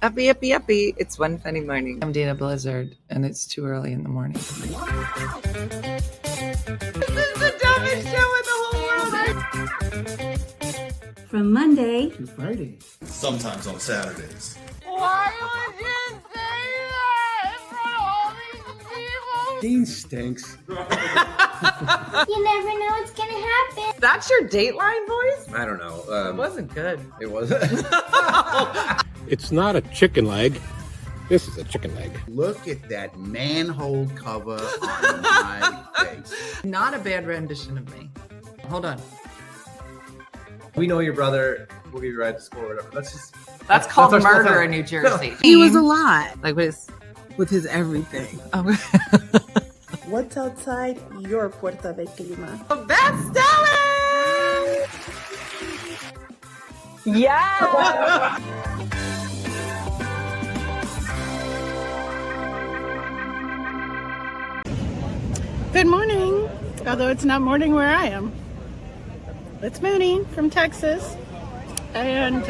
Uppy, uppy, uppy. It's one funny morning. I'm Dana Blizzard, and it's too early in the morning. This is the dumbest show in the whole world. From Monday to Friday. Sometimes on Saturdays. Why would you say that in front of all these people? Dean stinks. You never know what's gonna happen. That's your Dateline voice? I don't know. It wasn't good. It wasn't. It's not a chicken leg. This is a chicken leg. Look at that manhole cover on my face. Not a bad rendition of me. Hold on. We know your brother. We'll give you a ride to school or whatever. That's called our murder school in New Jersey. He was a lot Like what is? with his everything. Oh, What's outside your Puerta de Clima? that's Stellan! Yeah! Good morning, although it's not morning where I am. It's Mooney from Texas, and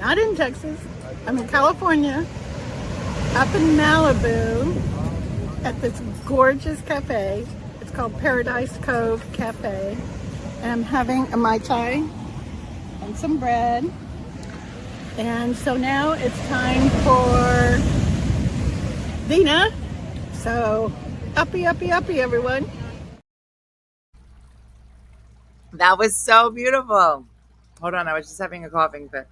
not in Texas. I'm in California, up in Malibu, at this gorgeous cafe. It's called Paradise Cove Cafe, and I'm having a Mai Tai and some bread. And so now it's time for dinner. So uppy, uppy, uppy, everyone. That was so beautiful. Hold on, I was just having a coughing fit.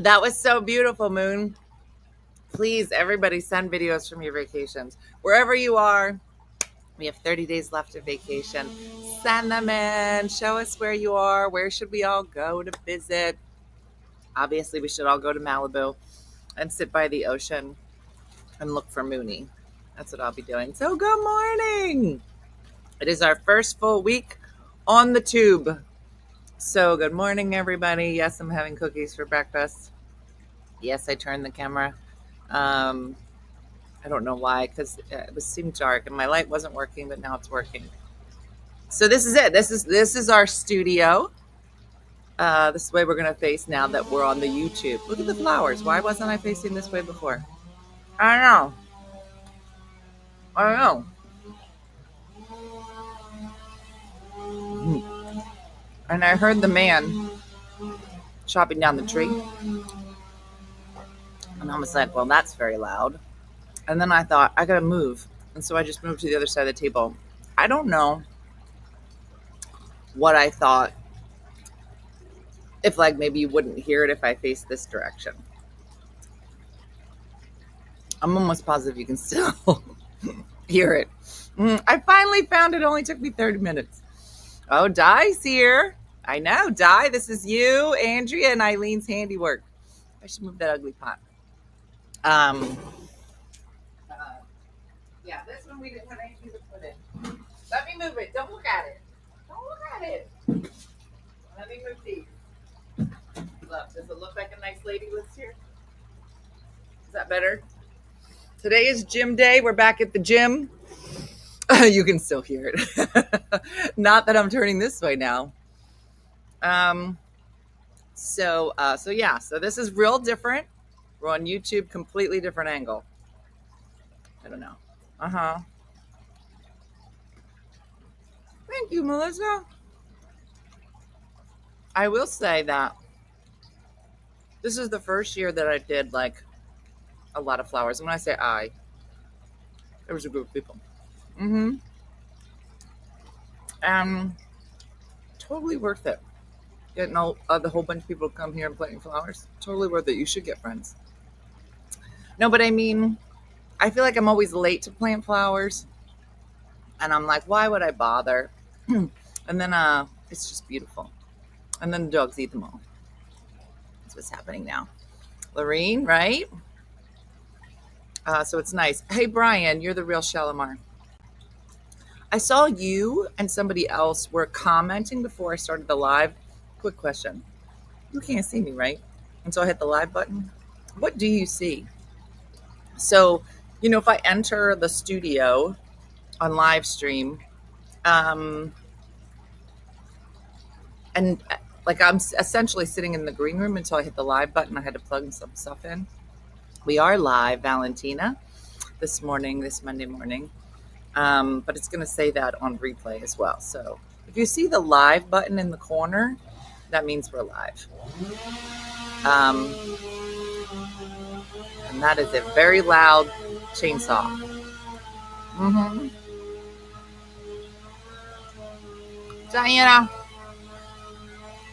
That was so beautiful, Moon. Please, everybody, send videos from your vacations. Wherever you are, we have 30 days left of vacation. Send them in. Show us where you are. Where should we all go to visit? Obviously, we should all go to Malibu and sit by the ocean and look for Mooney. That's what I'll be doing. So good morning. It is our first full week on the tube. So good morning, everybody. Yes, I'm having cookies for breakfast. Yes, I turned the camera. I don't know why, because it seemed dark and my light wasn't working, but now it's working. So this is it. This is our studio. This is the way we're going to face now that we're on the YouTube. Look at the flowers. Why wasn't I facing this way before? I don't know. And I heard the man chopping down the tree. And I was like, well, that's very loud. And then I thought, I got to move. And so I just moved to the other side of the table. I don't know what I thought. If like maybe you wouldn't hear it if I faced this direction. I'm almost positive you can still hear it. I finally found it. Only took me 30 minutes. Oh, Di's here. I know, Di. This is you, Andrea, and Eileen's handiwork. I should move that ugly pot. Yeah, this one we didn't have anything to put in. Let me move it. Don't look at it. Don't look at it. Let me move these. Look, does it look like a nice lady lives here? Is that better? Today is gym day. We're back at the gym. You can still hear it. Not that I'm turning this way now. So this is real different. We're on YouTube, completely different angle. I don't know. Thank you, Melissa. I will say that this is the first year that I did like a lot of flowers. And when I say there was a group of people. Totally worth it. Getting the whole bunch of people to come here and planting flowers. Totally worth it. You should get friends. No, but I mean, I feel like I'm always late to plant flowers. And I'm like, why would I bother? And then it's just beautiful. And then the dogs eat them all. That's what's happening now. Lorene, right? So it's nice. Hey, Brian, you're the real Shalimar. I saw you and somebody else were commenting before I started the live. Quick question. You can't see me, right? And so I hit the live button. What do you see? So, if I enter the studio on live stream, And like I'm essentially sitting in the green room until I hit the live button. I had to plug some stuff in. We are live, Valentina, this Monday morning. But it's going to say that on replay as well. So if you see the live button in the corner, that means we're live. And that is a very loud chainsaw. Mm-hmm.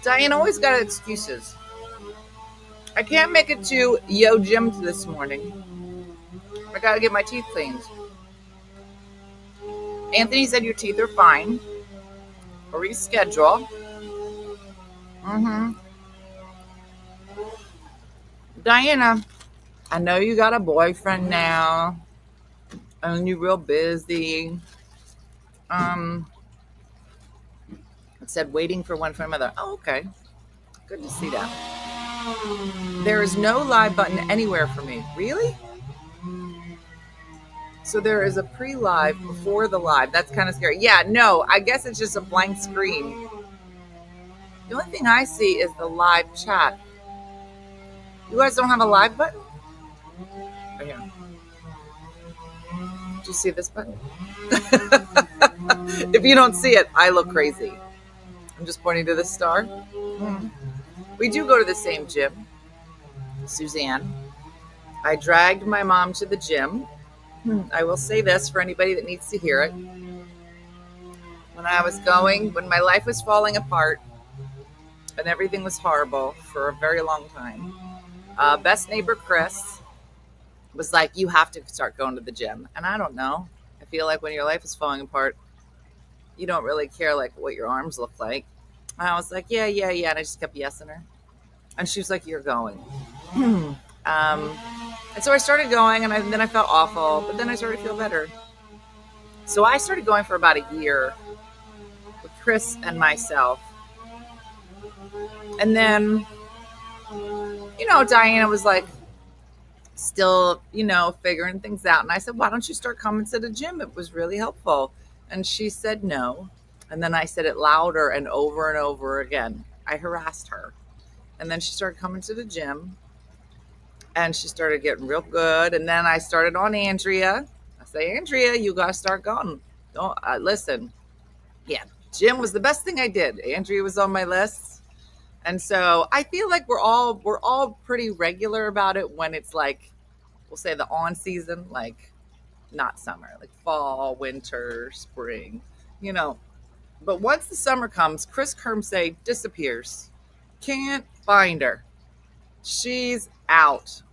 Diana always got excuses. I can't make it to Yo Gym this morning. I got to get my teeth cleaned. Anthony said your teeth are fine. Reschedule. Mm-hmm. Diana, I know you got a boyfriend now, and you're real busy. It said waiting for one from another. Oh, okay. Good to see that. There is no live button anywhere for me. Really? So there is a pre-live before the live. That's kind of scary. Yeah, no, I guess it's just a blank screen. The only thing I see is the live chat. You guys don't have a live button? Right here. Do you see this button? If you don't see it, I look crazy. I'm just pointing to the star. We do go to the same gym, Suzanne. I dragged my mom to the gym. I will say this for anybody that needs to hear it. When my life was falling apart and everything was horrible for a very long time, best neighbor Chris was like, you have to start going to the gym. And I don't know. I feel like when your life is falling apart, you don't really care like what your arms look like. And I was like, yeah. And I just kept yesing her. And she was like, you're going. And so I started going, and then I felt awful, but then I started to feel better. So I started going for about a year with Chris and myself. And then, Diana was like, still, figuring things out. And I said, why don't you start coming to the gym? It was really helpful. And she said no. And then I said it louder and over again. I harassed her. And then she started coming to the gym. And she started getting real good. And then I started on Andrea. I say, Andrea, you got to start going. Don't listen. Yeah, gym was the best thing I did. Andrea was on my list. And so I feel like we're all pretty regular about it when it's like, we'll say the on season, like not summer, like fall, winter, spring, But once the summer comes, Chris Kermsey disappears. Can't find her. She's out.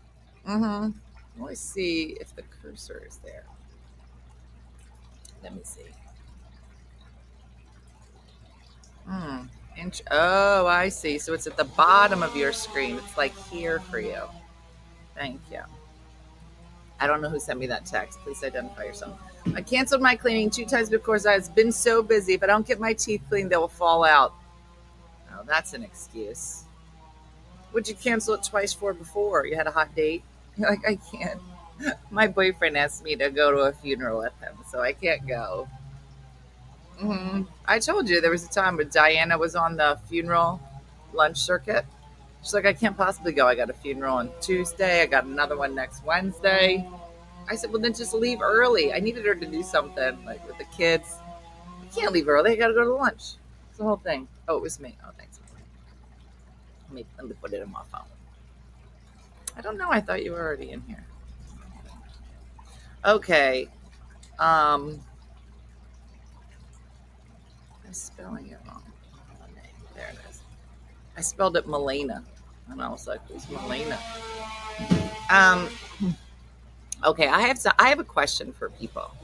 Let me see if the cursor is there. Let me see. Oh, I see. So it's at the bottom of your screen. It's like here for you. Thank you. I don't know who sent me that text. Please identify yourself. I canceled my cleaning 2 times because I've been so busy. If I don't get my teeth cleaned, they will fall out. Oh, that's an excuse. What'd you cancel it twice for before? You had a hot date? You're like, I can't. My boyfriend asked me to go to a funeral with him, so I can't go. I told you there was a time when Diana was on the funeral lunch circuit. She's like, I can't possibly go. I got a funeral on Tuesday. I got another one next Wednesday. I said, well, then just leave early. I needed her to do something like with the kids. I can't leave early. I got to go to lunch. It's the whole thing. Oh, it was me. Oh, thanks. Let me put it in my phone. I don't know. I thought you were already in here. Okay. I'm spelling it wrong. There it is. I spelled it Melena. And I was like, who's Melena? Okay, I have a question for people.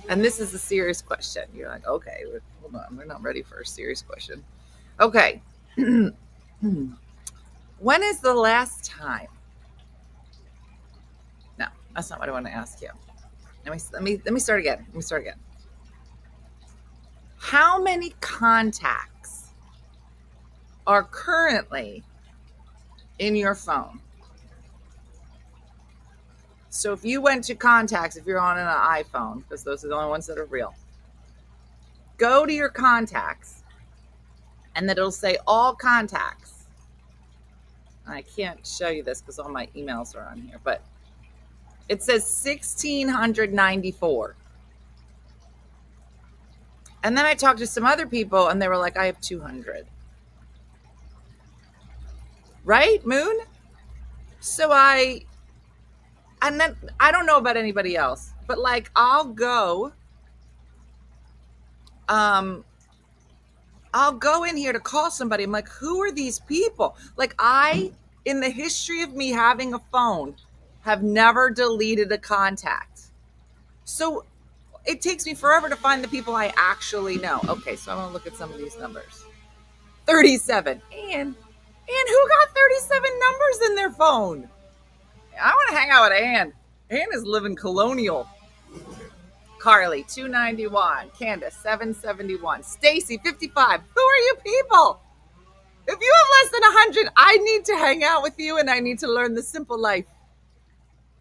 And this is a serious question. You're like, okay, hold on. We're not ready for a serious question. Okay. When is the last time? No, that's not what I want to ask you. Let me start again. How many contacts are currently in your phone? So if you went to contacts, if you're on an iPhone, because those are the only ones that are real, go to your contacts And then it'll say all contacts. I can't show you this because all my emails are on here, but it says 1,694. And then I talked to some other people and they were like, I have 200. Right, Moon? So and then I don't know about anybody else, but like I'll go in here to call somebody. I'm like, who are these people? Like in the history of me having a phone, have never deleted a contact. So it takes me forever to find the people I actually know. Okay, so I'm gonna look at some of these numbers. 37. And who got 37 numbers in their phone? I want to hang out with Ann. Ann is living colonial. Carly, 291. Candace, 771. Stacy, 55. Who are you people? If you have less than 100, I need to hang out with you and I need to learn the simple life.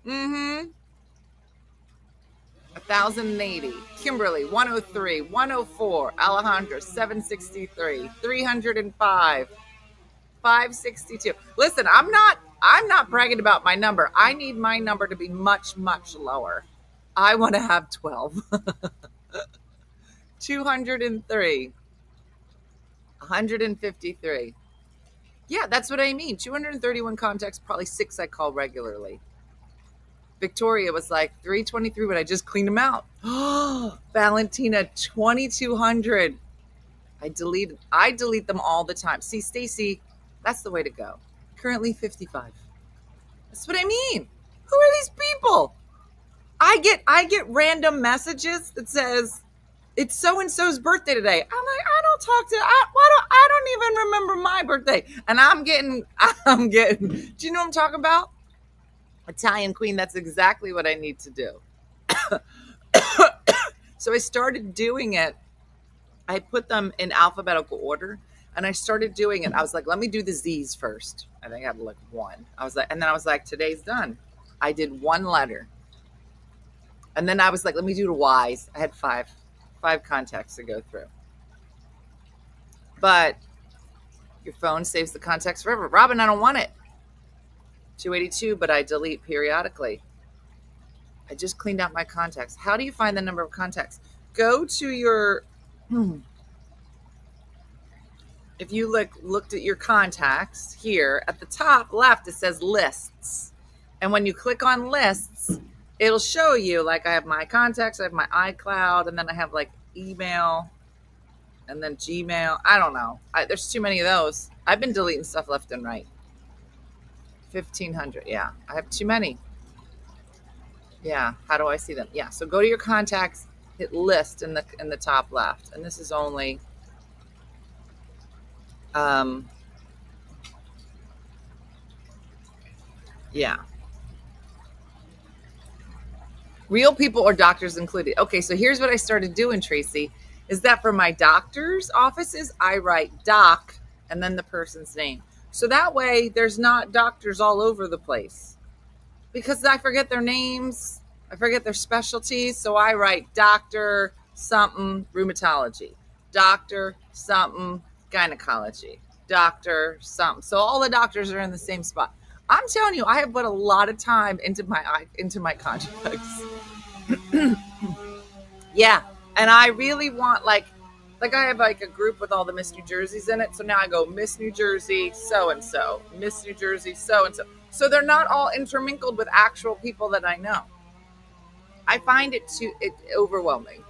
1,080. Kimberly, 103. 104. Alejandra, 763. 305. 562. Listen, I'm not bragging about my number. I need my number to be much, much lower. I want to have 12. 203. 153. Yeah, that's what I mean. 231 contacts, probably 6 I call regularly. Victoria was like 323, but I just cleaned them out. Valentina, 2,200. I delete them all the time. See, Stacy, that's the way to go. Currently 55. That's what I mean. Who are these people? I get random messages that says it's so and so's birthday today. I'm like, I don't even remember my birthday. And I'm getting. Do you know what I'm talking about? Italian Queen. That's exactly what I need to do. So I started doing it. I put them in alphabetical order. And I started doing it. I was like, let me do the Z's first. I think I had like 1. And then I was like, today's done. I did 1 letter. And then I was like, let me do the Y's. I had 5 contacts to go through. But your phone saves the contacts forever. Robin, I don't want it. 282, but I delete periodically. I just cleaned out my contacts. How do you find the number of contacts? Go to your... If you looked at your contacts here at the top left, it says lists. And when you click on lists, it'll show you like I have my contacts, I have my iCloud, and then I have like email and then Gmail. I don't know. There's too many of those. I've been deleting stuff left and right. 1,500. Yeah, I have too many. Yeah. How do I see them? Yeah. So go to your contacts, hit list in the top left. And this is only... yeah. Real people or doctors included. Okay, so here's what I started doing, Tracy, is that for my doctor's offices, I write doc and then the person's name. So that way there's not doctors all over the place. Because I forget their names, I forget their specialties, so I write doctor something rheumatology, doctor something gynecology, doctor something. So all the doctors are in the same spot. I'm telling you, I have put a lot of time into my contracts. Yeah, and I really want like I have like a group with all the Miss New Jerseys in it. So now I go Miss New Jersey so and so, Miss New Jersey so and so. So they're not all intermingled with actual people that I know. I find it overwhelming.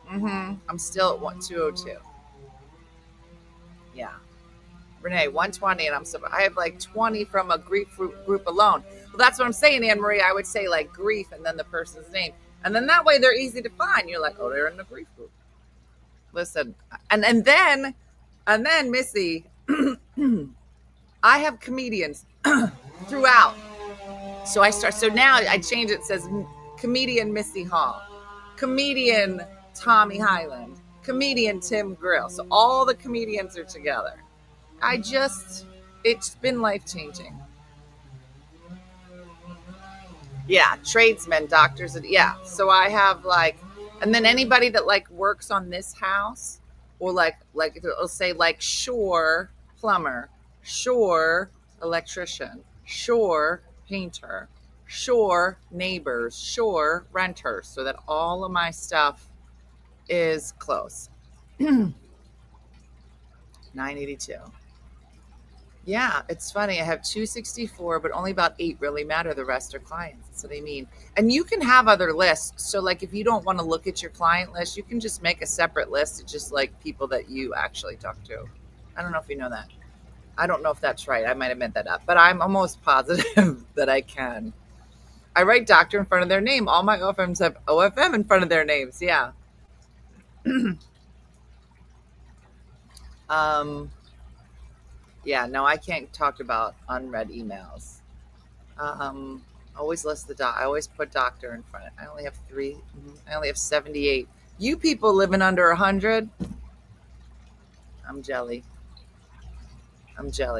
I'm still at 202. Yeah. Renee, 120, and I have like 20 from a grief group alone. Well, that's what I'm saying, Anne Marie. I would say like grief and then the person's name. And then that way they're easy to find. You're like, oh, they're in the grief group. Listen, and then Missy, I have comedians throughout. So now I change it. It says comedian Missy Hall, comedian Tommy Highland, comedian Tim Grill. So all the comedians are together. It's been life-changing. Yeah, tradesmen, doctors, yeah. So I have like, and then anybody that like works on this house, or like it'll say like Shore plumber, Shore electrician, Shore painter, Shore neighbors, Shore renters, so that all of my stuff is close. 982. Yeah, it's funny. I have 264, but only about 8 really matter. The rest are clients. That's what I mean. And you can have other lists. So, like, if you don't want to look at your client list, you can just make a separate list of just like people that you actually talk to. I don't know if you know that. I don't know if that's right. I might have meant that up, but I'm almost positive that I can. I write doctor in front of their name. All my OFMs have OFM in front of their names. Yeah. Yeah, no, I can't talk about unread emails. Always list the doc. I always put doctor in front. I only have 3. I only have 78. You people living under 100? I'm jelly.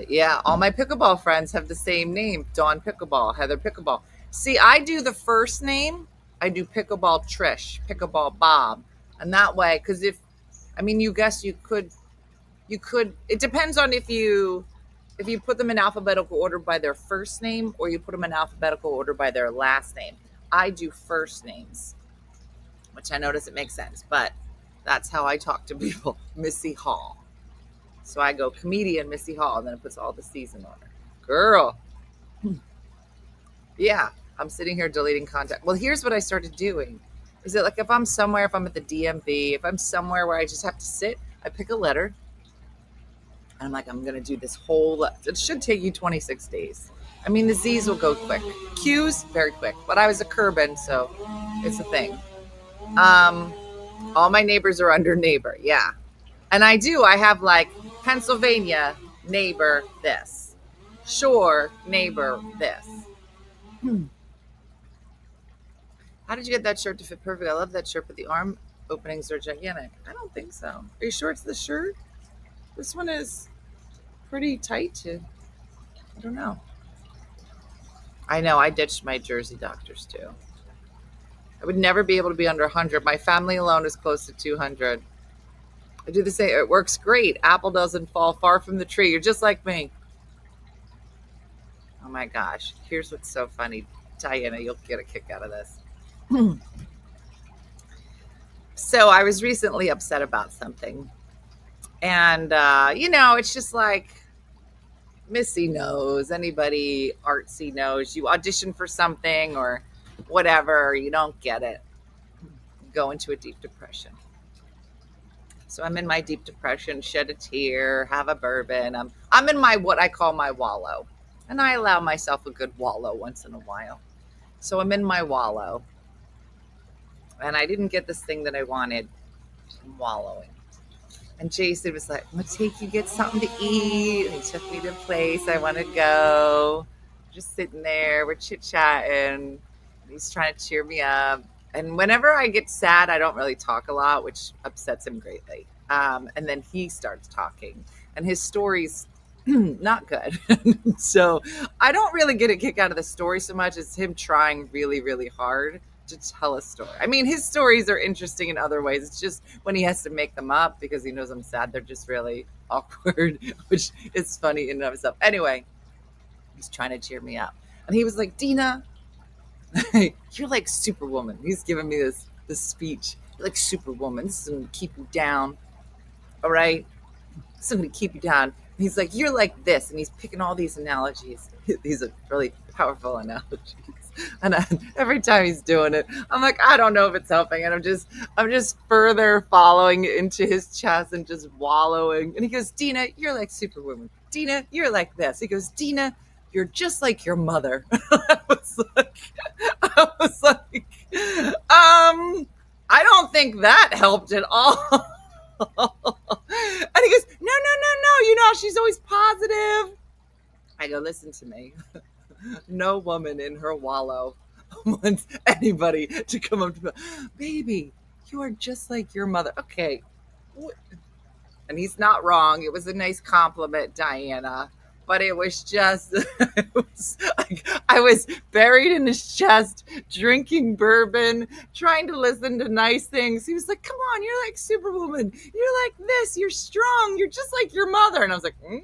Yeah, all my pickleball friends have the same name. Dawn Pickleball, Heather Pickleball. See, I do the first name. I do Pickleball Trish, Pickleball Bob. And that way, because you could, it depends on if you put them in alphabetical order by their first name or you put them in alphabetical order by their last name. I do first names, which I know doesn't make sense, but that's how I talk to people. Missy Hall. So I go comedian Missy Hall, and then it puts all the C's in order. Girl. Yeah, I'm sitting here deleting contact. Well, here's what I started doing. Is it like if I'm somewhere, if I'm at the DMV, if I'm somewhere where I just have to sit, I pick a letter. And I'm like, I'm going to do this whole, it should take you 26 days. I mean, the Z's will go quick. Q's, very quick. But I was a Kerbin, so it's a thing. All my neighbors are under neighbor. Yeah. And I have like Pennsylvania, neighbor, this. Shore, neighbor, this. How did you get that shirt to fit perfect? I love that shirt, but the arm openings are gigantic. I don't think so. Are you sure it's the shirt? This one is pretty tight too. I don't know. I know I ditched my Jersey doctors too. I would never be able to be under 100. My family alone is close to 200. I do the same. It works great. Apple doesn't fall far from the tree. You're just like me. Oh my gosh. Here's what's so funny. Diana, you'll get a kick out of this. So I was recently upset about something. And, it's just like Missy knows, anybody artsy knows, you audition for something or whatever, you don't get it, you go into a deep depression. So I'm in my deep depression, shed a tear, have a bourbon. I'm in my, what I call my wallow. And I allow myself a good wallow once in a while. So I'm in my wallow. And I didn't get this thing that I wanted. I'm wallowing. And Jason was like, I'm going to take you get something to eat. And he took me to a place I want to go. Just sitting there, we're chit-chatting. He's trying to cheer me up. And whenever I get sad, I don't really talk a lot, which upsets him greatly. And then he starts talking. And his story's not good. So I don't really get a kick out of the story so much as him trying really, really hard to tell a story. I mean, his stories are interesting in other ways. It's just when he has to make them up because he knows I'm sad, they're just really awkward, which is funny in and of itself. Anyway, he's trying to cheer me up. And he was like, Dina, you're like Superwoman. He's giving me this speech. You're like Superwoman. This is going to keep you down. All right? This is going to keep you down. And he's like, you're like this. And he's picking all these analogies. These are really powerful analogies. And every time he's doing it, I'm like, I don't know if it's helping. And I'm just further following into his chest and just wallowing. And he goes, Dina, you're like Superwoman. Dina, you're like this. He goes, Dina, you're just like your mother. I was like, I don't think that helped at all. And he goes, no. She's always positive. I go, listen to me. No woman in her wallow wants anybody to come up to me, baby, you are just like your mother. Okay. And he's not wrong. It was a nice compliment, Diana. but it was just, it was like, I was buried in his chest, drinking bourbon, trying to listen to nice things. He was like, come on, you're like Superwoman. You're like this. You're strong. You're just like your mother. And I was like, He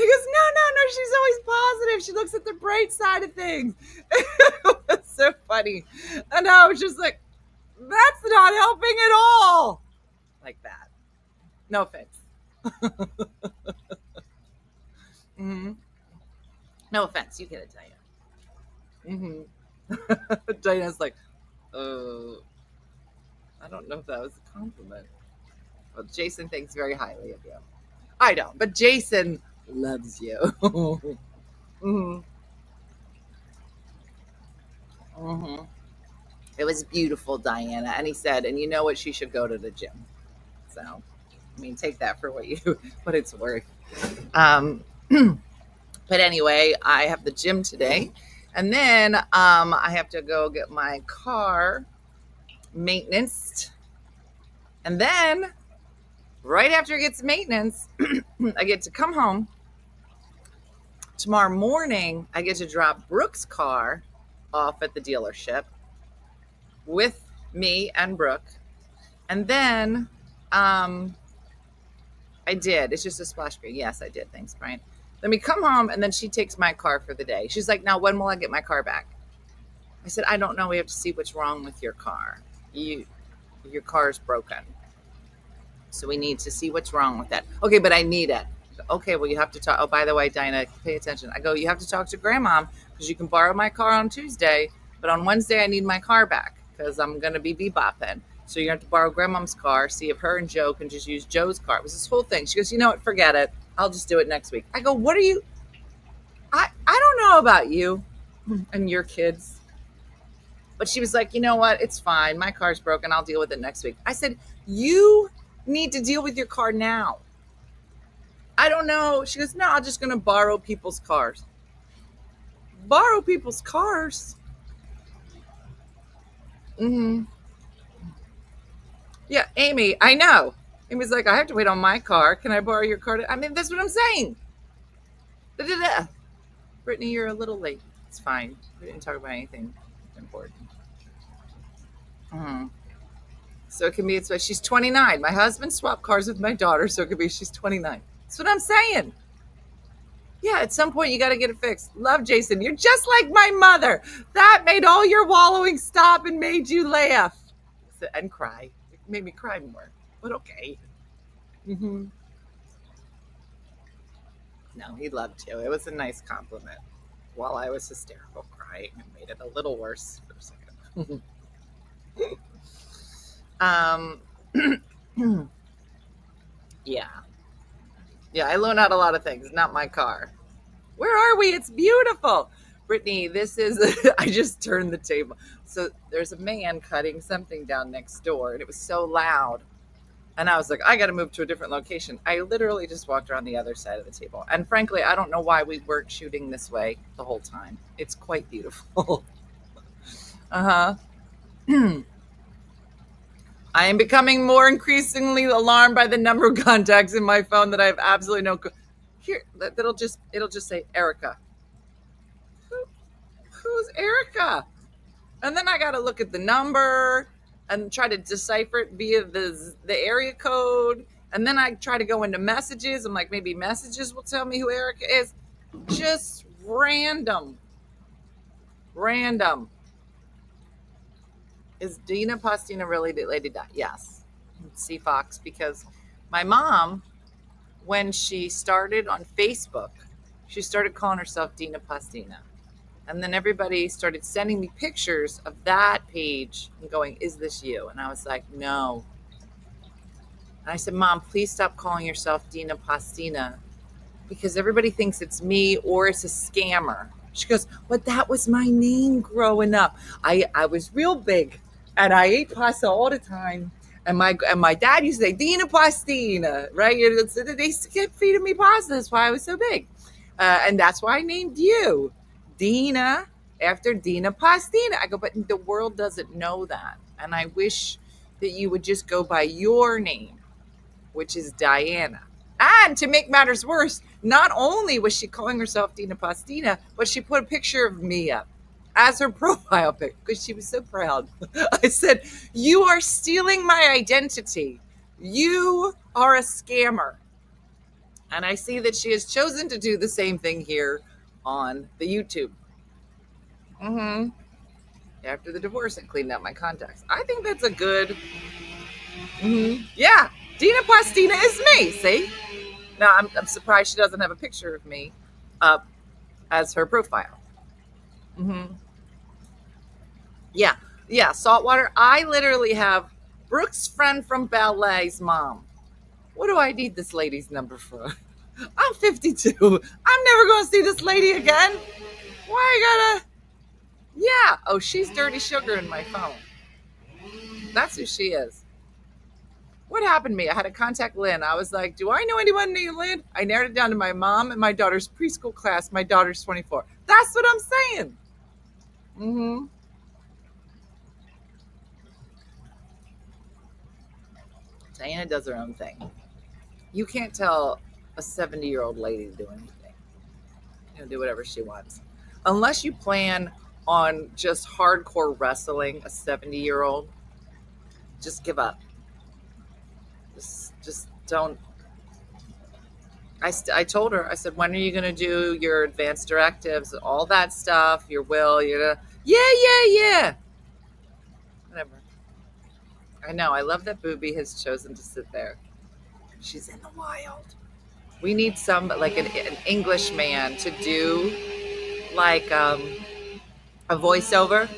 goes, no, she's always positive. She looks at the bright side of things. It was so funny. And I was just like, that's not helping at all. Like that. No offense. Mm-hmm. No offense. You get it, Diana. Mm-hmm. Diana's like, I don't know if that was a compliment. Well, Jason thinks very highly of you. I don't, but Jason loves you. Mm-hmm. Mm-hmm. It was beautiful, Diana. And he said, and you know what? She should go to the gym. So, I mean, take that for what it's worth. But anyway, I have the gym today. And then I have to go get my car maintenance. And then right after it gets maintenance, I get to come home. Tomorrow morning, I get to drop Brooke's car off at the dealership with me and Brooke. And then I did. It's just a splash screen. Yes, I did. Thanks, Brian. Then we come home, and then she takes my car for the day. She's like, now, when will I get my car back? I said, I don't know. We have to see what's wrong with your car. Your car's broken. So we need to see what's wrong with that. Okay, but I need it. Okay, well, you have to talk. Oh, by the way, Dinah, pay attention. I go, you have to talk to Grandma because you can borrow my car on Tuesday, but on Wednesday I need my car back because I'm going to be bebopping. So you have to borrow Grandma's car, see if her and Joe can just use Joe's car. It was this whole thing. She goes, you know what? Forget it. I'll just do it next week. I go, what are you? I don't know about you and your kids. But she was like, you know what? It's fine. My car's broken. I'll deal with it next week. I said, you need to deal with your car now. I don't know. She goes, no, I'm just going to borrow people's cars. Borrow people's cars? Mm-hmm. Yeah, Amy, I know. Amy's like, I have to wait on my car. Can I borrow your car? I mean, that's what I'm saying. Da-da-da. Brittany, you're a little late. It's fine. We didn't talk about anything important. Mm-hmm. So it can be, she's 29. My husband swapped cars with my daughter, so it could be she's 29. That's what I'm saying. Yeah, at some point you got to get it fixed. Love, Jason. You're just like my mother. That made all your wallowing stop and made you laugh and cry. It made me cry more, but okay. Mm-hmm. No, he loved you. It was a nice compliment. While I was hysterical crying, it made it a little worse for a second. Yeah, I loan out a lot of things, not my car. Where are we? It's beautiful. Brittany, this is, I just turned the table. So there's a man cutting something down next door, and it was so loud. And I was like, I got to move to a different location. I literally just walked around the other side of the table. And frankly, I don't know why we weren't shooting this way the whole time. It's quite beautiful. Uh-huh. I am becoming more increasingly alarmed by the number of contacts in my phone that I have absolutely no. Here, it'll just say Erica. Who's Erica? And then I got to look at the number and try to decipher it via the area code. And then I try to go into messages. I'm like, maybe messages will tell me who Erica is. Just random. Is Dina Pastina really Lady Di? Yes. See Fox, because my mom, when she started on Facebook, she started calling herself Dina Pastina. And then everybody started sending me pictures of that page and going, is this you? And I was like, no. And I said, Mom, please stop calling yourself Dina Pastina because everybody thinks it's me or it's a scammer. She goes, but that was my name growing up. I was real big and I ate pasta all the time. And my dad used to say, Dina Pastina, right? They kept feeding me pasta. That's why I was so big. And that's why I named you Dina after Dina Pastina. I go, but the world doesn't know that. And I wish that you would just go by your name, which is Diana. And to make matters worse, not only was she calling herself Dina Pastina, but she put a picture of me up as her profile pic because she was so proud. I said, "You are stealing my identity. You are a scammer." And I see that she has chosen to do the same thing here on the YouTube. After the divorce, I cleaned out my contacts. I think that's a good. Yeah, Dina Pastina is me. See? Now I'm surprised she doesn't have a picture of me up as her profile. Yeah, saltwater. I literally have Brooke's friend from ballet's mom. What do I need this lady's number for? I'm 52. I'm never going to see this lady again. Why I gotta? Yeah. Oh, she's Dirty Sugar in my phone. That's who she is. What happened to me? I had to contact Lynn. I was like, do I know anyone named Lynn? I narrowed it down to my mom and my daughter's preschool class. My daughter's 24. That's what I'm saying. Diana does her own thing. You can't tell a 70-year-old lady to do anything. Do whatever she wants. Unless you plan on just hardcore wrestling a 70-year-old, just give up. Just don't. I told her, I said, when are you going to do your advanced directives, all that stuff, your will, yeah. Whatever. I know. I love that Booby has chosen to sit there. She's in the wild. We need some, like an English man to do like a voiceover.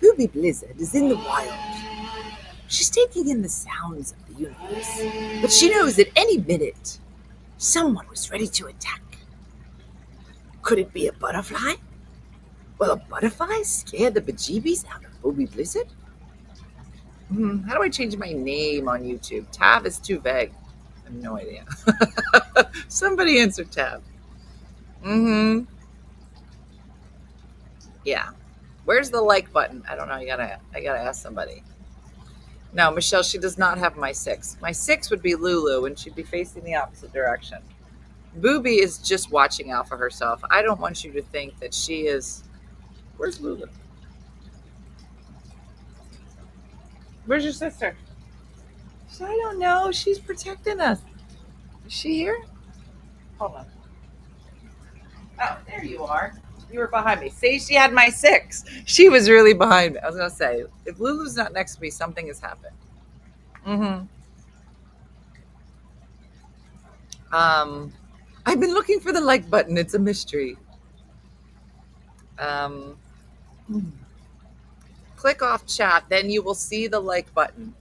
Booby Blizzard is in the wild. She's taking in the sounds of the universe, but she knows at any minute someone was ready to attack. Could it be a butterfly? Will a butterfly scare the bejeebies out of Booby Blizzard? How do I change my name on YouTube? Tab is too vague. I have no idea. Somebody answer Tab. Yeah. Where's the like button? I don't know. I gotta ask somebody. No, Michelle, she does not have my 6. My 6 would be Lulu, and she'd be facing the opposite direction. Booby is just watching out for herself. I don't want you to think that she is. Where's Lulu? Where's your sister? I don't know. She's protecting us. Is she here? Hold on. Oh, there you are. You were behind me. See, she had my 6. She was really behind me. I was going to say, if Lulu's not next to me, something has happened. I've been looking for the like button. It's a mystery. Click off chat, then you will see the like button.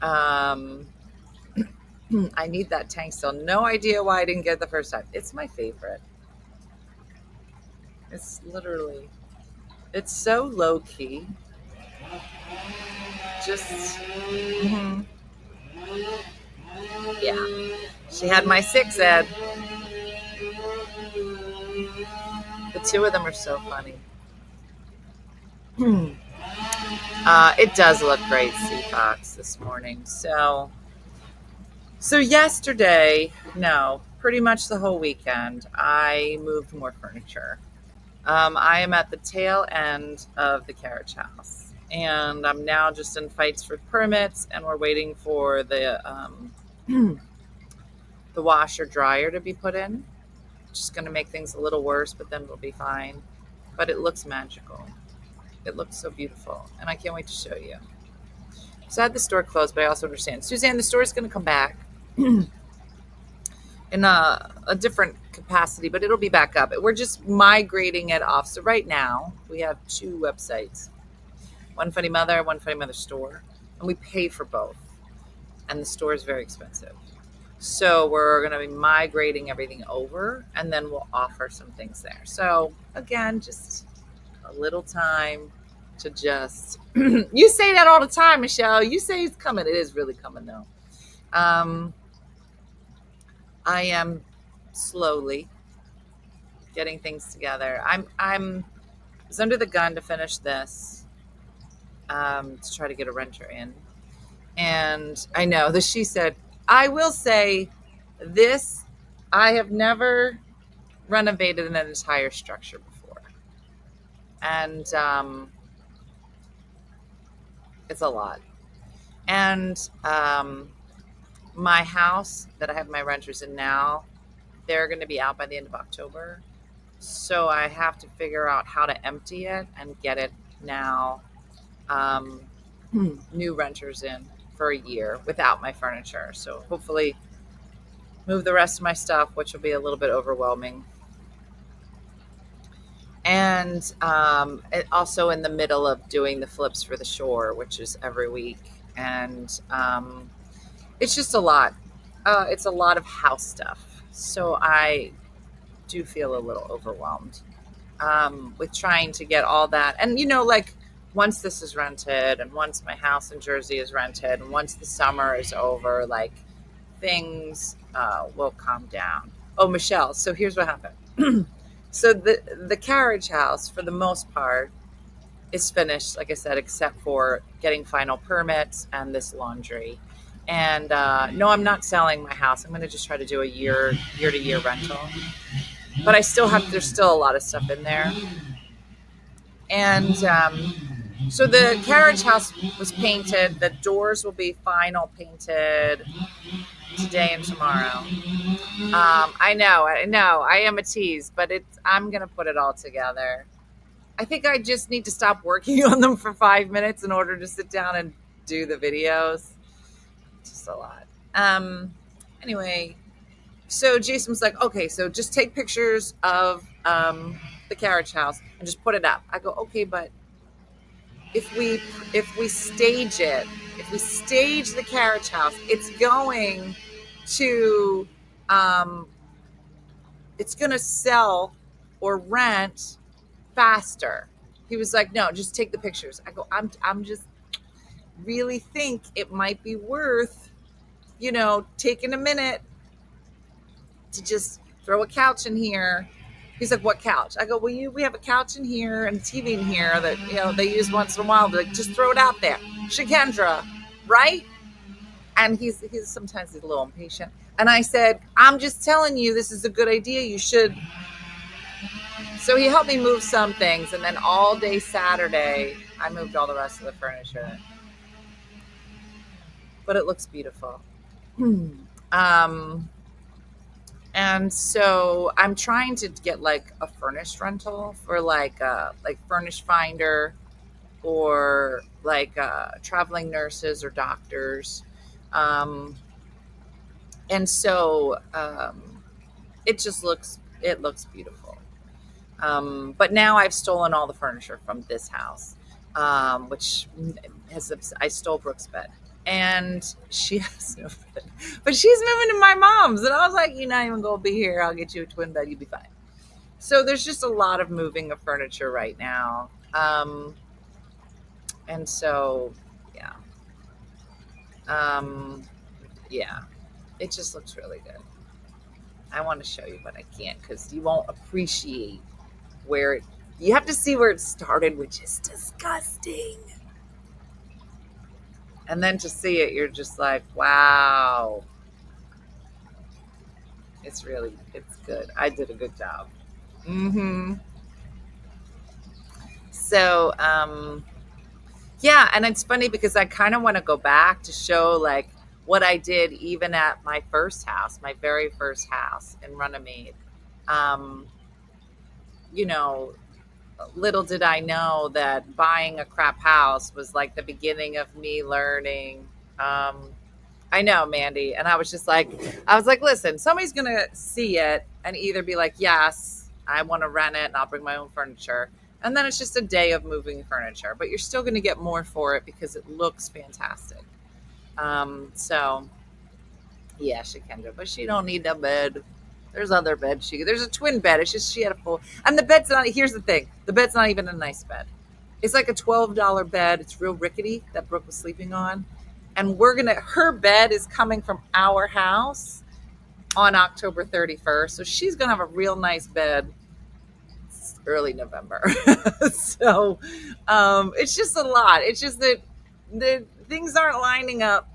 I need that tank still. No idea why I didn't get it the first time. It's my favorite. It's literally, it's so low key. Just, yeah. She had my 6, Ed. The two of them are so funny. It does look great, Seafox, this morning. So yesterday, no, pretty much the whole weekend, I moved more furniture. I am at the tail end of the carriage house, and I'm now just in fights for permits, and we're waiting for the washer dryer to be put in. Just going to make things a little worse, but then we'll be fine. But it looks magical. It looks so beautiful, and I can't wait to show you. So I had the store closed, but I also understand. Suzanne, the store is going to come back in a different capacity, but it'll be back up. We're just migrating it off. So right now, we have 2 websites. One Funny Mother, One Funny Mother store, and we pay for both. And the store is very expensive. So we're going to be migrating everything over, and then we'll offer some things there. So again, just a little time to just you say that all the time, Michelle. You say it's coming. It is really coming though. I am slowly getting things together. I'm was under the gun to finish this, to try to get a renter in. And I know that she said, I will say this, I have never renovated an entire structure before. And it's a lot. And my house that I have my renters in now, they're going to be out by the end of October. So I have to figure out how to empty it and get it now, new renters in for a year without my furniture. So hopefully move the rest of my stuff, which will be a little bit overwhelming. And also in the middle of doing the flips for the shore, which is every week. And it's just a lot. It's a lot of house stuff. So I do feel a little overwhelmed with trying to get all that. And, like once this is rented and once my house in Jersey is rented and once the summer is over, like things will calm down. Oh, Michelle. So here's what happened. So the carriage house, for the most part, is finished, like I said, except for getting final permits and this laundry. And no, I'm not selling my house. I'm going to just try to do a year-to-year rental. But there's still a lot of stuff in there. And so the carriage house was painted. The doors will be final painted today and tomorrow. I know, I am a tease, but I'm going to put it all together. I think I just need to stop working on them for 5 minutes in order to sit down and do the videos. It's just a lot. Anyway, so Jason was like, okay, so just take pictures of the carriage house and just put it up. I go, okay, but if we stage it, if we stage the carriage house, it's going to sell or rent faster. He was like, no, just take the pictures. I go, I'm just really think it might be worth, taking a minute to just throw a couch in here. He's like, what couch? I go, well, we have a couch in here and a TV in here that, they use once in a while. They're like, just throw it out there. Shikendra, right? And he's sometimes a little impatient. And I said, I'm just telling you, this is a good idea. You should. So he helped me move some things. And then all day Saturday, I moved all the rest of the furniture. But it looks beautiful. And so I'm trying to get like a furnished rental for like Furnish Finder or like traveling nurses or doctors. And so it looks beautiful. But now I've stolen all the furniture from this house, which I stole Brooke's bed. And she has no bed, but she's moving to my mom's. And I was like, you're not even going to be here. I'll get you a twin bed. You'll be fine. So there's just a lot of moving of furniture right now. And so, yeah. Yeah, it just looks really good. I want to show you, but I can't because you won't appreciate you have to see where it started, which is disgusting. And then to see it, you're just like, wow. It's good. I did a good job. So, yeah. And it's funny because I kind of want to go back to show like what I did even at my very first house in Renovating. Little did I know that buying a crap house was like the beginning of me learning. I know, Mandy. And I was like, listen, somebody's going to see it and either be like, yes, I want to rent it and I'll bring my own furniture. And then it's just a day of moving furniture, but you're still going to get more for it because it looks fantastic. So yeah, Shikendra, but she don't need a bed. There's other beds. There's a twin bed. It's just she had a full, and the bed's not. Here's the thing: the bed's not even a nice bed. It's like a $12 bed. It's real rickety that Brooke was sleeping on, and her bed is coming from our house on October 31st, so she's gonna have a real nice bed it's early November. So it's just a lot. It's just that the things aren't lining up.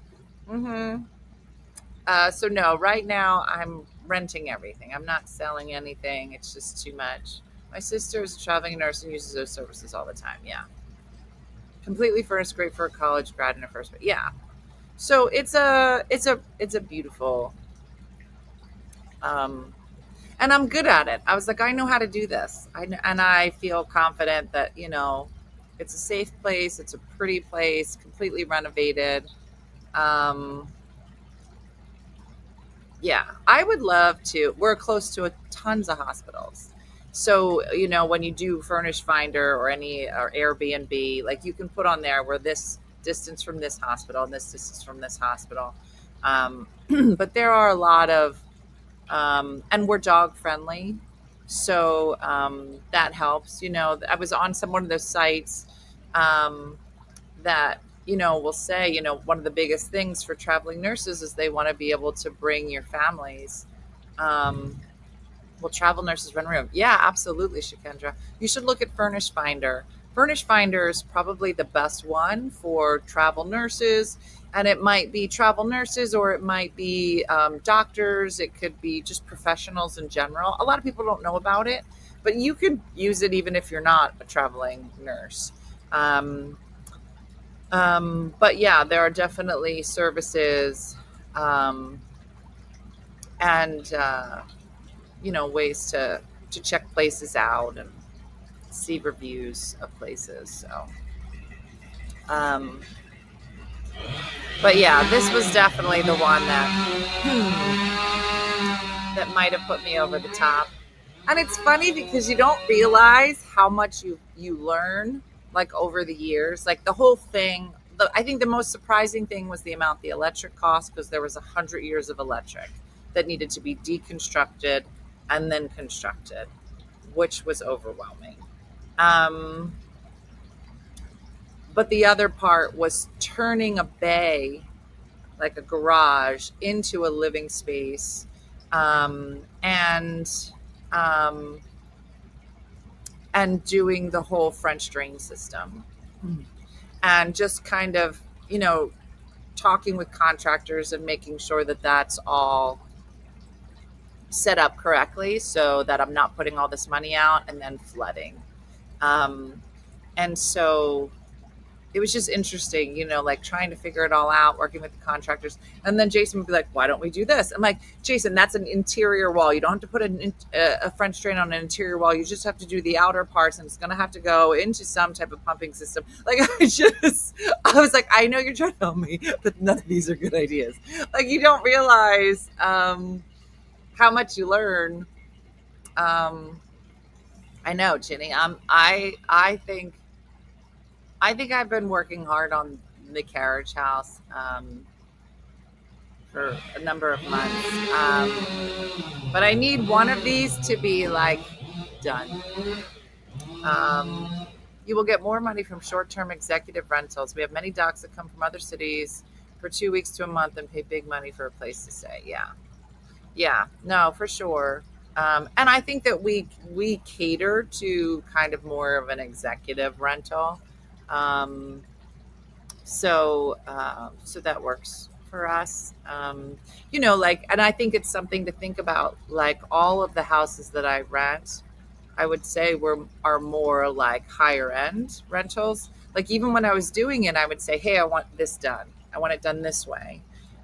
So no, right now I'm renting everything. I'm not selling anything. It's just too much. My sister is a traveling nurse and uses those services all the time. Yeah. Completely furnished, great for a college grad in a first. But yeah. So it's a beautiful, and I'm good at it. I was like, I know how to do this. And I feel confident that, it's a safe place. It's a pretty place, completely renovated. Yeah, I would love to. We're close to tons of hospitals. So, when you do Furnish Finder or Airbnb, like you can put on there where this distance from this hospital and this distance from this hospital. But there are a lot of, and we're dog friendly. So that helps. I was on one of those sites that, will say, one of the biggest things for traveling nurses is they want to be able to bring your families. Will travel nurses rent a room? Yeah, absolutely, Shakendra. You should look at Furnish Finder. Furnish Finder is probably the best one for travel nurses. And it might be travel nurses or it might be doctors. It could be just professionals in general. A lot of people don't know about it, but you could use it even if you're not a traveling nurse. But yeah, there are definitely services and ways to check places out and see reviews of places. So but yeah, this was definitely the one that might have put me over the top. And it's funny because you don't realize how much you learn like over the years. Like the whole thing, I think the most surprising thing was the amount the electric cost, because there was 100 years of electric that needed to be deconstructed and then constructed, which was overwhelming. But the other part was turning a bay, like a garage, into a living space, and doing the whole French drain system, and just kind of, talking with contractors and making sure that that's all set up correctly so that I'm not putting all this money out and then flooding. And so it was just interesting, like trying to figure it all out, working with the contractors. And then Jason would be like, why don't we do this? I'm like, Jason, that's an interior wall. You don't have to put a French drain on an interior wall. You just have to do the outer parts, and it's going to have to go into some type of pumping system. Like, I was like, I know you're trying to help me, but none of these are good ideas. Like, you don't realize how much you learn. I know, Ginny. I think I've been working hard on the carriage house for a number of months. But I need one of these to be like done. You will get more money from short-term executive rentals. We have many docs that come from other cities for 2 weeks to a month and pay big money for a place to stay. Yeah, no, for sure. And I think that we cater to kind of more of an executive rental. So that works for us. And I think it's something to think about, like all of the houses that I rent, I would say are more like higher end rentals. Like even when I was doing it, I would say, hey, I want this done. I want it done this way.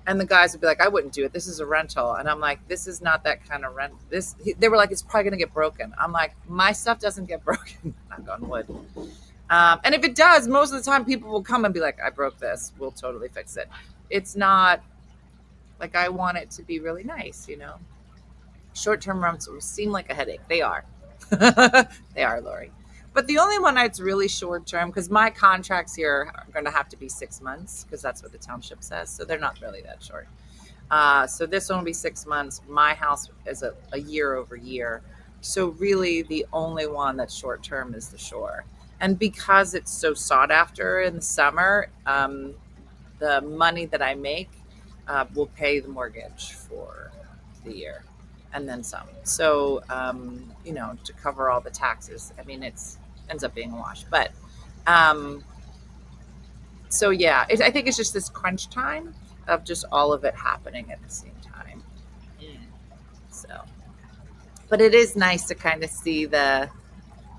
And the guys would be like, I wouldn't do it. This is a rental. And I'm like, this is not that kind of rent. They were like, it's probably going to get broken. I'm like, my stuff doesn't get broken. Knock on wood. And if it does, most of the time people will come and be like, I broke this. We'll totally fix it. It's not like, I want it to be really nice, Short-term rentals seem like a headache. They are. They are, Lori. But the only one that's really short-term, because my contracts here are going to have to be 6 months, because that's what the township says. So they're not really that short. So this one will be 6 months. My house is a year over year. So really the only one that's short-term is the Shore. And because it's so sought after in the summer, the money that I make will pay the mortgage for the year. and then some. So, to cover all the taxes. I mean, ends up being a wash. But so yeah, I think it's just this crunch time of just all of it happening at the same time. So, but it is nice to kind of see the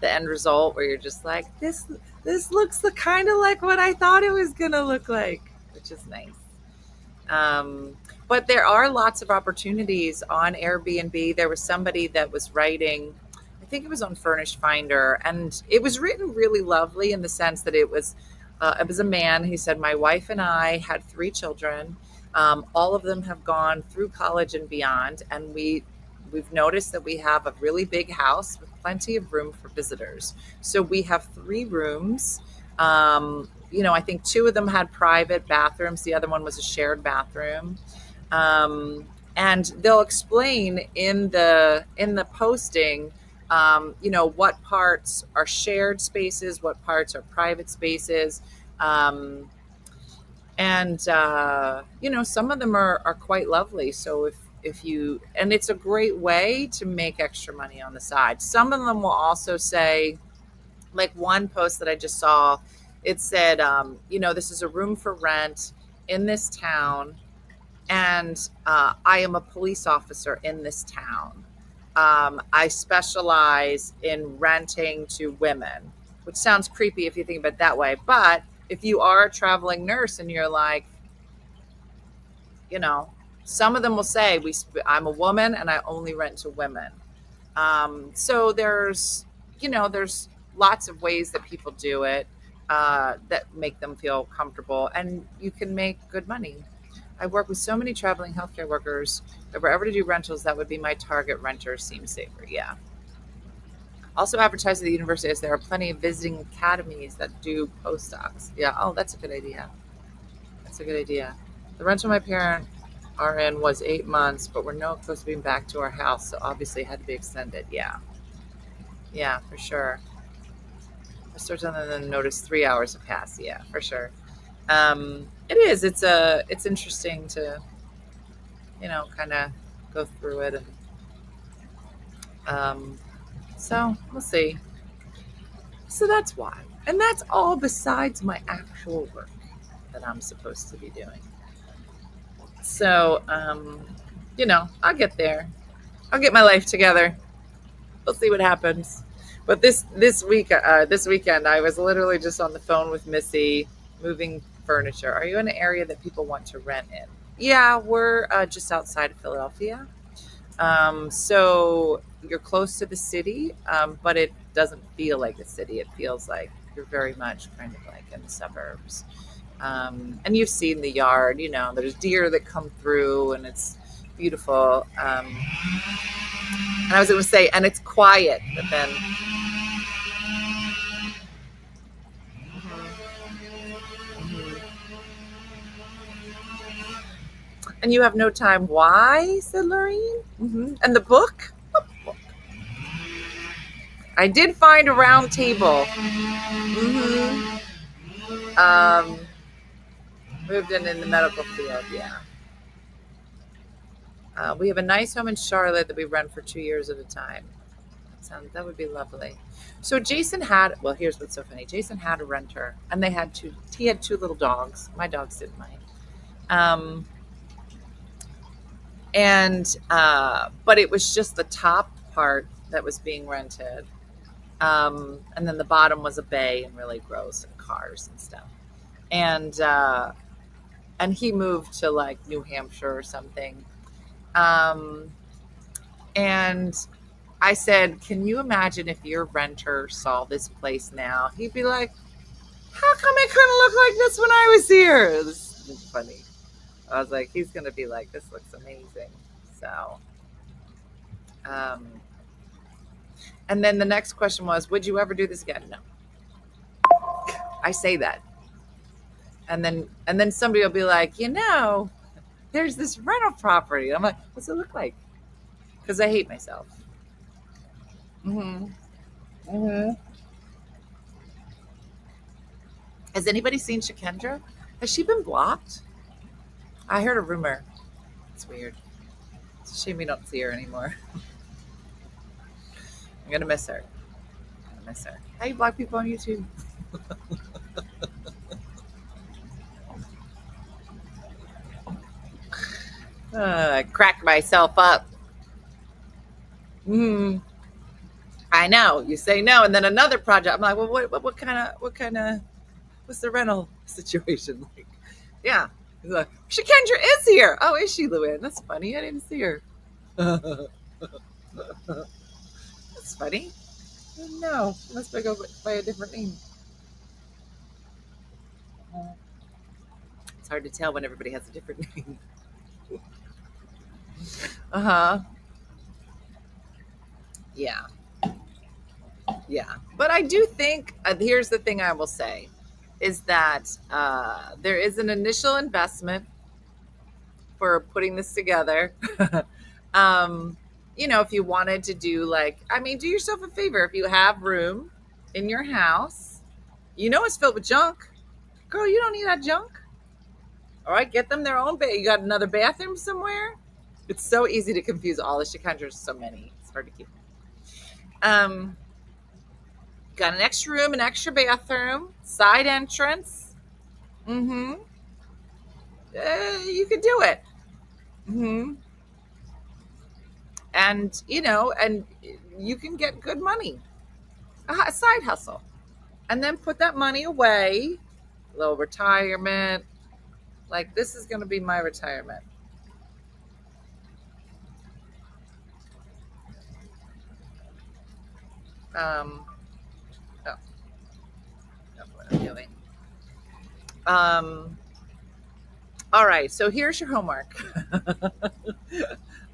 end result where you're just like, this looks kind of like what I thought it was gonna look like, which is nice. But there are lots of opportunities on Airbnb. There was somebody that was writing, I think it was on Furnished Finder, and it was written really lovely in the sense that it was a man. He said, my wife and I had 3 children. All of them have gone through college and beyond, and we've noticed that we have a really big house with plenty of room for visitors. So we have 3 rooms. I think 2 of them had private bathrooms. The other one was a shared bathroom. And they'll explain in the posting, what parts are shared spaces, what parts are private spaces. Some of them are quite lovely. So and it's a great way to make extra money on the side. Some of them will also say, like one post that I just saw, it said, this is a room for rent in this town, and I am a police officer in this town. I specialize in renting to women, which sounds creepy if you think about it that way. But if you are a traveling nurse and you're like, some of them will say, I'm a woman and I only rent to women. So there's lots of ways that people do it that make them feel comfortable, and you can make good money. I work with so many traveling healthcare workers. If we're ever to do rentals, that would be my target renter. Seems safer. Yeah. Also advertised at the university, as there are plenty of visiting academies that do postdocs. Yeah. Oh, that's a good idea. The rental my parents are in was 8 months, but we're no close to being back to our house, so obviously it had to be extended. Yeah. Yeah, for sure. I started and then noticed 3 hours have passed. Yeah, for sure. It is. It's interesting to, kind of go through it, and so we'll see. So that's why, and that's all besides my actual work that I'm supposed to be doing. So, I'll get there. I'll get my life together. We'll see what happens. But this weekend, I was literally just on the phone with Missy, moving furniture. Are you in an area that people want to rent in? Yeah, we're just outside of Philadelphia. So you're close to the city, but it doesn't feel like a city. It feels like you're very much kind of like in the suburbs. And you've seen the yard, there's deer that come through, and it's beautiful. And I was going to say, and it's quiet, but then. And you have no time. Why? Said Lorraine. And the book? What book? I did find a round table. Moved in the medical field, yeah. We have a nice home in Charlotte that we rent for 2 years at a time. That would be lovely. So Jason here's what's so funny. Jason had a renter, and he had 2 little dogs. My dogs didn't mind. But it was just the top part that was being rented. And then the bottom was a bay and really gross, and cars and stuff. And he moved to like New Hampshire or something. And I said, can you imagine if your renter saw this place now? He'd be like, how come it couldn't look like this when I was here? This is funny. I was like, he's going to be like, this looks amazing. So, and then the next question was, would you ever do this again? No. I say that. And then somebody will be like, there's this rental property. I'm like, what's it look like? Because I hate myself. Has anybody seen Shakendra? Has she been blocked? I heard a rumor. It's weird. Shame we don't see her anymore. I'm gonna miss her. Hey, black people on YouTube. I cracked myself up. I know. You say no, and then another project. I'm like, well, what kind of, what's the rental situation like? Yeah. He's like, Shakendra is here. Oh, is she, Luann? That's funny. I didn't see her. That's funny. No, she must go by a different name. It's hard to tell when everybody has a different name. Yeah. But I do think, here's the thing I will say, is that there is an initial investment for putting this together. If you wanted to do do yourself a favor. If you have room in your house, it's filled with junk. Girl, you don't need that junk. All right, get them their own you got another bathroom somewhere? It's so easy to confuse all the Shakendras, so many. It's hard to keep. Got an extra room, an extra bathroom, side entrance. You could do it. And, and you can get good money, a side hustle, and then put that money away, a little retirement. Like, this is going to be my retirement. That's what I'm doing. All right, so here's your homework.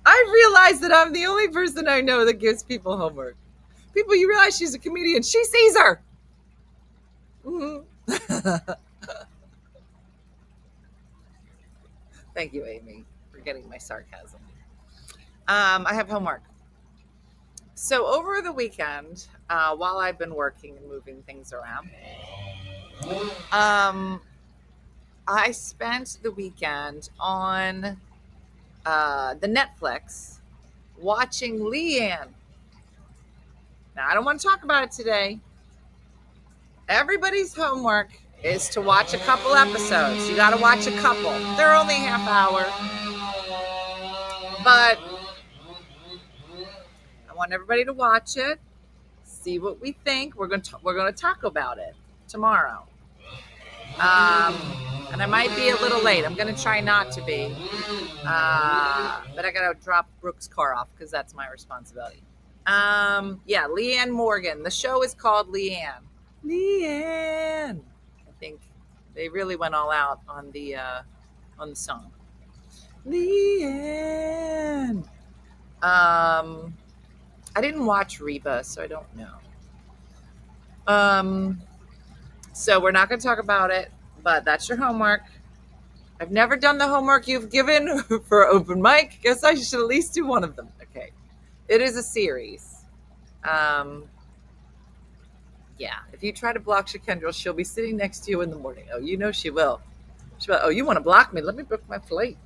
I realize that I'm the only person I know that gives people homework. People, you realize she's a comedian. She sees her. Thank you, Amy, for getting my sarcasm. I have homework. So over the weekend, while I've been working and moving things around, I spent the weekend on the Netflix watching Leanne. Now, I don't want to talk about it today. Everybody's homework is to watch a couple episodes. You got to watch a couple. They're only half hour. But I want everybody to watch it, see what we think. We're going to talk about it tomorrow. And I might be a little late. I'm going to try not to be. But I got to drop Brooke's car off because that's my responsibility. Leanne Morgan. The show is called Leanne. Leanne. I think they really went all out on the song. Leanne. I didn't watch Reba, so I don't know. So we're not going to talk about it, but that's your homework. I've never done the homework you've given for open mic. Guess I should at least do one of them. Okay. It is a series. If you try to block Shakendra, she'll be sitting next to you in the morning. Oh, you know she will. She'll be like, oh, you want to block me? Let me book my flight.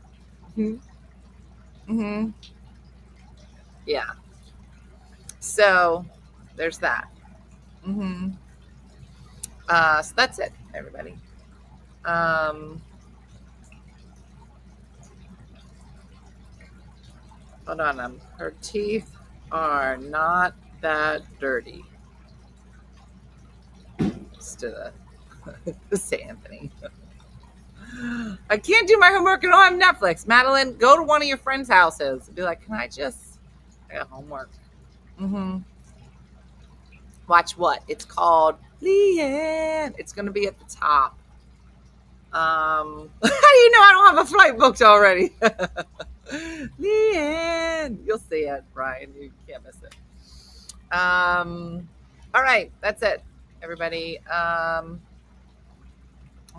Yeah. So there's that. So that's it, everybody. Hold on. Her teeth are not that dirty. To say Anthony. I can't do my homework and I don't have Netflix. Madeline, go to one of your friends' houses and be like, I got homework. Watch what? It's called Leanne. It's going to be at the top. How do you know I don't have a flight booked already? Leanne. You'll see it, Brian. You can't miss it. All right. That's it, everybody. I'll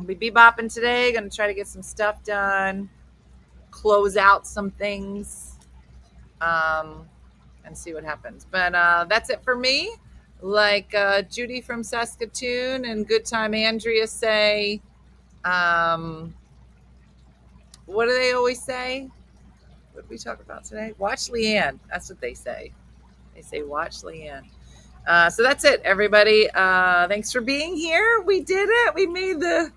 be bebopping today. Going to try to get some stuff done. Close out some things. And see what happens. But that's it for me. Like Judy from Saskatoon and Good Time Andrea say, what do they always say? did we talk about today? Watch Leanne. That's what they say. They say watch Leanne. So that's it, everybody. Thanks for being here. We did it. We made the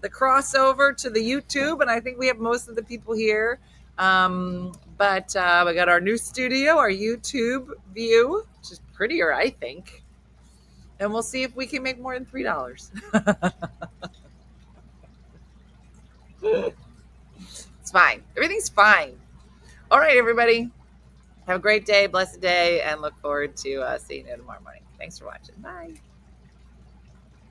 crossover to the YouTube, and I think we have most of the people here. But we got our new studio, our YouTube view, which is prettier, I think. And we'll see if we can make more than $3. It's fine. Everything's fine. All right, everybody. Have a great day, blessed day, and look forward to seeing you tomorrow morning. Thanks for watching. Bye.